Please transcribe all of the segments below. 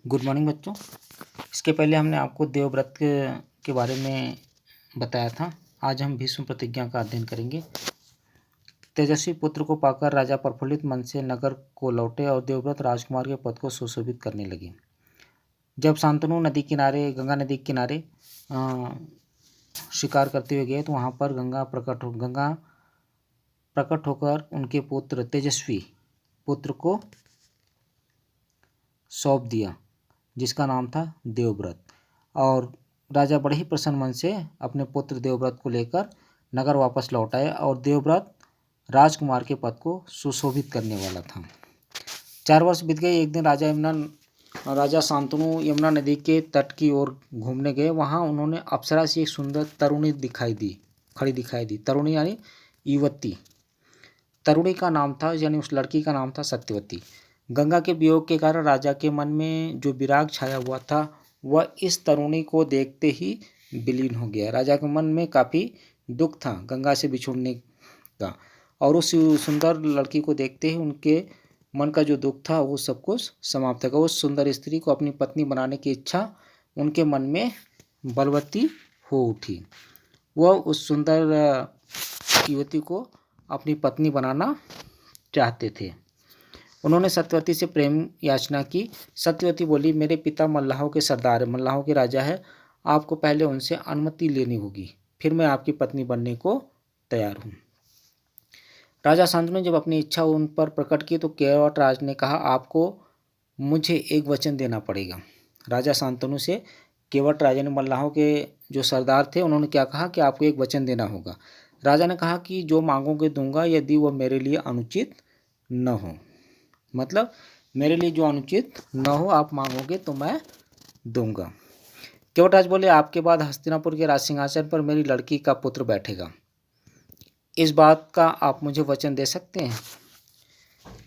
Good morning बच्चों। इसके पहले हमने आपको देवव्रत के बारे में बताया था। आज हम भीष्म प्रतिज्ञा का अध्ययन करेंगे। तेजस्वी पुत्र को पाकर राजा प्रफुल्लित मन से नगर को लौटे और देवव्रत राजकुमार के पद को सुशोभित करने लगे। जब शांतनु नदी किनारे, गंगा नदी के किनारे शिकार करते हुए गए तो वहाँ पर गंगा प्रकट होकर उनके पुत्र तेजस्वी पुत्र को सौंप दिया, जिसका नाम था देवव्रत। और राजा बड़े ही प्रसन्न मन से अपने पुत्र देवव्रत को लेकर नगर वापस लौट आए और देवव्रत राजकुमार के पद को सुशोभित करने वाला था। 4 वर्ष बीत गए। एक दिन राजा शांतनु यमुना नदी के तट की ओर घूमने गए। वहाँ उन्होंने अप्सरा से एक सुंदर तरुणी खड़ी दिखाई दी। तरुणी यानी युवती। तरुणी का नाम था, यानी उस लड़की का नाम था सत्यवती। गंगा के वियोग के कारण राजा के मन में जो विराग छाया हुआ था वह इस तरुणी को देखते ही विलीन हो गया। राजा के मन में काफ़ी दुख था गंगा से बिछुड़ने का, और उस सुंदर लड़की को देखते ही उनके मन का जो दुख था वो सब कुछ समाप्त हो गया। उस सुंदर स्त्री को अपनी पत्नी बनाने की इच्छा उनके मन में बलवती हो उठी। वह उस सुंदर युवती को अपनी पत्नी बनाना चाहते थे। उन्होंने सत्यवती से प्रेम याचना की। सत्यवती बोली, मेरे पिता मल्लाहों के सरदार है, मल्लाहों के राजा है। आपको पहले उनसे अनुमति लेनी होगी, फिर मैं आपकी पत्नी बनने को तैयार हूँ। राजा शांतनु ने जब अपनी इच्छा उन पर प्रकट की तो केवट राज ने कहा, आपको मुझे एक वचन देना पड़ेगा। राजा शांतनु से केवट राजा ने, मल्लाहों के जो सरदार थे, उन्होंने क्या कहा कि आपको एक वचन देना होगा। राजा ने कहा कि जो मांगोगे दूंगा, यदि वह मेरे लिए अनुचित न हो। मतलब मेरे लिए जो अनुचित न हो आप मांगोगे तो मैं दूंगा। केवटराज बोले, आपके बाद हस्तिनापुर के राज सिंहासन पर मेरी लड़की का पुत्र बैठेगा। इस बात का आप मुझे वचन दे सकते हैं?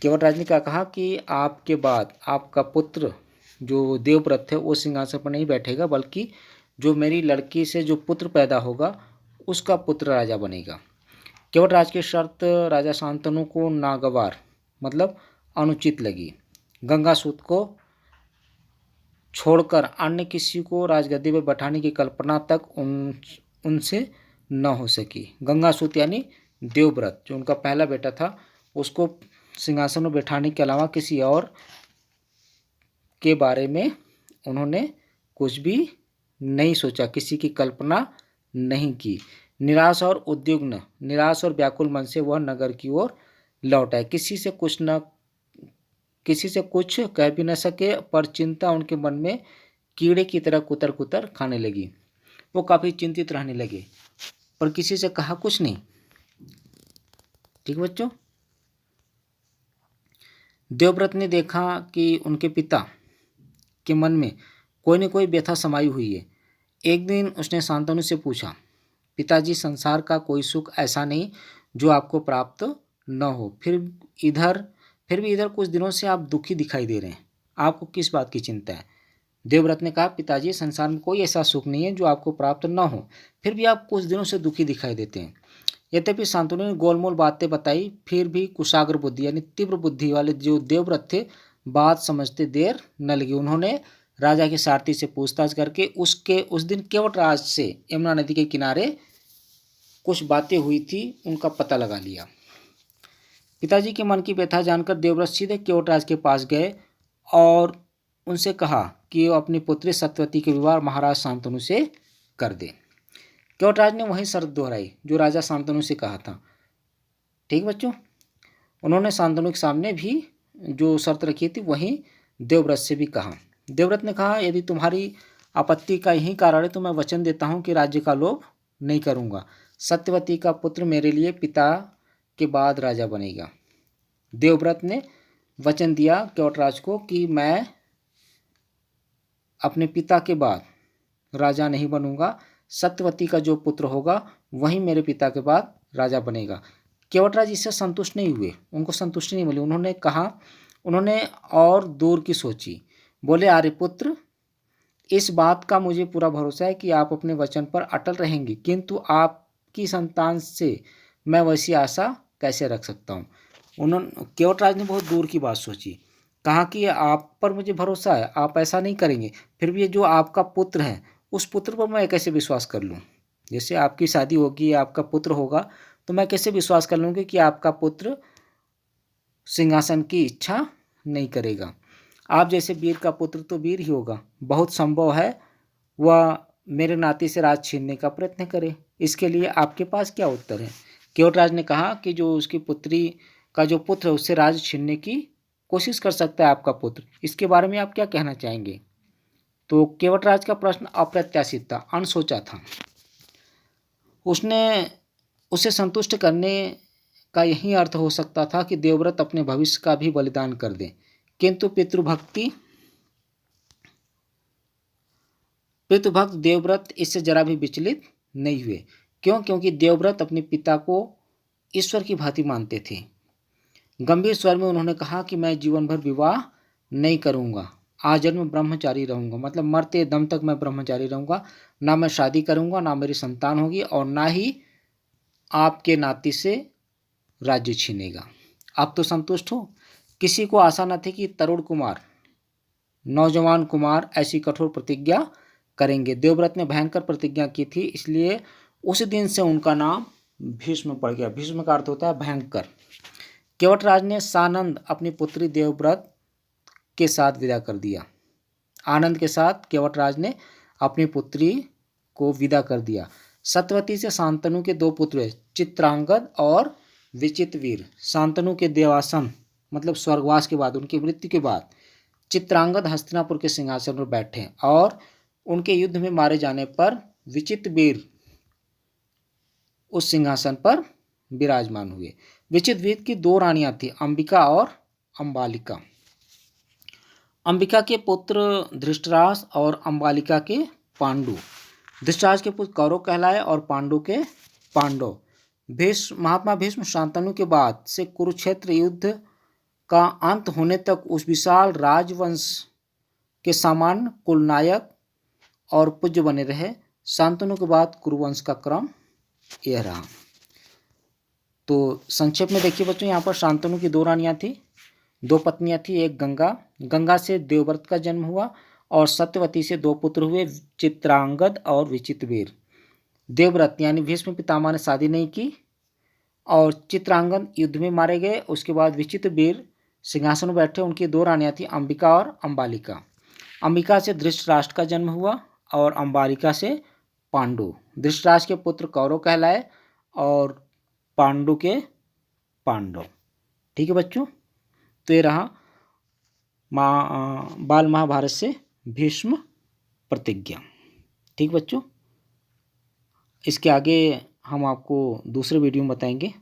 केवटराज ने क्या कहा कि आपके बाद आपका पुत्र जो देवव्रत है वो सिंहासन पर नहीं बैठेगा, बल्कि जो मेरी लड़की से जो पुत्र पैदा होगा उसका पुत्र राजा बनेगा। केवटराज की शर्त राजा शांतनु को नागवार मतलब अनुचित लगी। गंगासूत को छोड़कर अन्य किसी को राजगद्दी पर बैठाने की कल्पना तक उनसे न हो सकी। गंगासूत यानी देवव्रत, जो उनका पहला बेटा था, उसको सिंहासन में बैठाने के अलावा किसी और के बारे में उन्होंने कुछ भी नहीं सोचा, किसी की कल्पना नहीं की। निराश और व्याकुल मन से वह नगर की ओर लौट आए। किसी से कुछ कह भी न सके, पर चिंता उनके मन में कीड़े की तरह कुतर कुतर खाने लगी। वो काफ़ी चिंतित रहने लगे, पर किसी से कहा कुछ नहीं। ठीक बच्चों, देवव्रत ने देखा कि उनके पिता के मन में कोई न कोई व्यथा समाई हुई है। एक दिन उसने शांतनु से पूछा, पिताजी, संसार का कोई सुख ऐसा नहीं जो आपको प्राप्त न हो, फिर भी इधर कुछ दिनों से आप दुखी दिखाई दे रहे हैं, आपको किस बात की चिंता है? देवव्रत ने कहा, पिताजी, संसार में कोई ऐसा सुख नहीं है जो आपको प्राप्त न हो, फिर भी आप कुछ दिनों से दुखी दिखाई देते हैं। यद्यपि शांतनु ने गोलमोल बातें बताई, फिर भी कुशाग्र बुद्धि यानी तीव्र बुद्धि वाले जो देवव्रत थे बात समझते देर न लगी। उन्होंने राजा के सारथी से पूछताछ करके उस दिन केवटराज से यमुना नदी के किनारे कुछ बातें हुई थी उनका पता लगा लिया। पिताजी के मन की व्यथा जानकर देवव्रत सीधे केवटराज के पास गए और उनसे कहा कि वो अपनी पुत्री सत्यवती के विवाह महाराज शांतनु से कर दे। केवटराज ने वही शर्त दोहराई जो राजा शांतनु से कहा था। ठीक बच्चों, उन्होंने शांतनु के सामने भी जो शर्त रखी थी वही देवव्रत से भी कहा। देवव्रत ने कहा, यदि तुम्हारी आपत्ति का यही कारण है तो मैं वचन देता हूँ कि राज्य का लोभ नहीं करूँगा। सत्यवती का पुत्र मेरे लिए पिता के बाद राजा बनेगा। देवव्रत ने वचन दिया केवटराज को कि मैं अपने पिता के बाद राजा नहीं बनूंगा, सत्यवती का जो पुत्र होगा वही मेरे पिता के बाद राजा बनेगा। केवटराज इससे संतुष्ट नहीं हुए, उनको संतुष्टि नहीं मिली। उन्होंने और दूर की सोची। बोले, आर्यपुत्र, इस बात का मुझे पूरा भरोसा है कि आप अपने वचन पर अटल रहेंगे, किंतु आपकी संतान से मैं वैसी आशा कैसे रख सकता हूँ। केवटराज ने बहुत दूर की बात सोची। कहा कि आप पर मुझे भरोसा है, आप ऐसा नहीं करेंगे, फिर भी ये जो आपका पुत्र है, उस पुत्र पर मैं कैसे विश्वास कर लूँ? जैसे आपकी शादी होगी, आपका पुत्र होगा, तो मैं कैसे विश्वास कर लूँगी कि आपका पुत्र सिंहासन की इच्छा नहीं करेगा। आप जैसे वीर का पुत्र तो वीर ही होगा, बहुत संभव है वह मेरे नाती से राज छीनने का प्रयत्न करे। इसके लिए आपके पास क्या उत्तर है? केवटराज ने कहा कि जो उसकी पुत्री का जो पुत्र है उससे राज छीनने की कोशिश कर सकता है आपका पुत्र, इसके बारे में आप क्या कहना चाहेंगे? तो केवटराज का प्रश्न अप्रत्याशित था, अनसोचा था। उसने उसे संतुष्ट करने का यही अर्थ हो सकता था कि देवव्रत अपने भविष्य का भी बलिदान कर दे, किंतु पितृभक्त देवव्रत इससे जरा भी विचलित नहीं हुए। क्यों? क्योंकि देवव्रत अपने पिता को ईश्वर की भांति मानते थे। गंभीर स्वर में उन्होंने कहा कि मैं जीवन भर विवाह नहीं करूंगा, आजन्म ब्रह्मचारी रहूंगा, मतलब मरते दम तक मैं ब्रह्मचारी रहूंगा, ना मैं शादी करूंगा, ना मेरी संतान होगी, और ना ही आपके नाती से राज्य छीनेगा। आप तो संतुष्ट हो? किसी को आशा न थी कि तरुण कुमार, नौजवान कुमार ऐसी कठोर प्रतिज्ञा करेंगे। देवव्रत ने भयंकर प्रतिज्ञा की थी, इसलिए उस दिन से उनका नाम भीष्म पड़ गया। भीष्म का अर्थ होता है भयंकर। केवटराज ने सानंद अपनी पुत्री देवव्रत के साथ विदा कर दिया। आनंद के साथ केवटराज ने अपनी पुत्री को विदा कर दिया। सत्यवती से शांतनु के दो पुत्र हुए, चित्रांगद और विचित्रवीर। शांतनु के देवासन मतलब स्वर्गवास के बाद, उनकी मृत्यु के बाद चित्रांगद हस्तिनापुर के सिंहासन पर बैठे, और उनके युद्ध में मारे जाने पर विचित्रवीर उस सिंहासन पर विराजमान हुए। विचित्रवीर की दो रानियां थी, अंबिका और अंबालिका। अंबिका के पुत्र धृतराष्ट्र और अंबालिका के पांडु। धृतराष्ट्र के पुत्र कौरव कहलाए और पांडु के पांडव। महात्मा भीष्म शांतनु के बाद से कुरुक्षेत्र युद्ध का अंत होने तक उस विशाल राजवंश के सामान्य कुलनायक और पूज्य बने रहे। शांतनु के बाद कुरुवंश का क्रम यह रहा। तो संक्षेप में देखिए बच्चों, यहाँ पर शांतनु की दो रानियां थी, दो पत्नियां थी। एक गंगा से देवव्रत का जन्म हुआ, और सत्यवती से दो पुत्र हुए, चित्रांगद और विचित्रवीर। देवव्रत यानी भीष्म पितामह ने शादी नहीं की, और चित्रांगद युद्ध में मारे गए। उसके बाद विचित्रवीर सिंहासन पर बैठे। उनकी दो रानियां थी, अंबिका और अंबालिका। अंबिका से धृतराष्ट्र का जन्म हुआ, और अंबालिका से पांडु। धृतराष्ट्र के पुत्र कौरव कहलाए और पांडु के पांडव। ठीक है बच्चों, तो ये रहा बाल महाभारत से भीष्म प्रतिज्ञा। ठीक बच्चों, इसके आगे हम आपको दूसरे वीडियो में बताएंगे।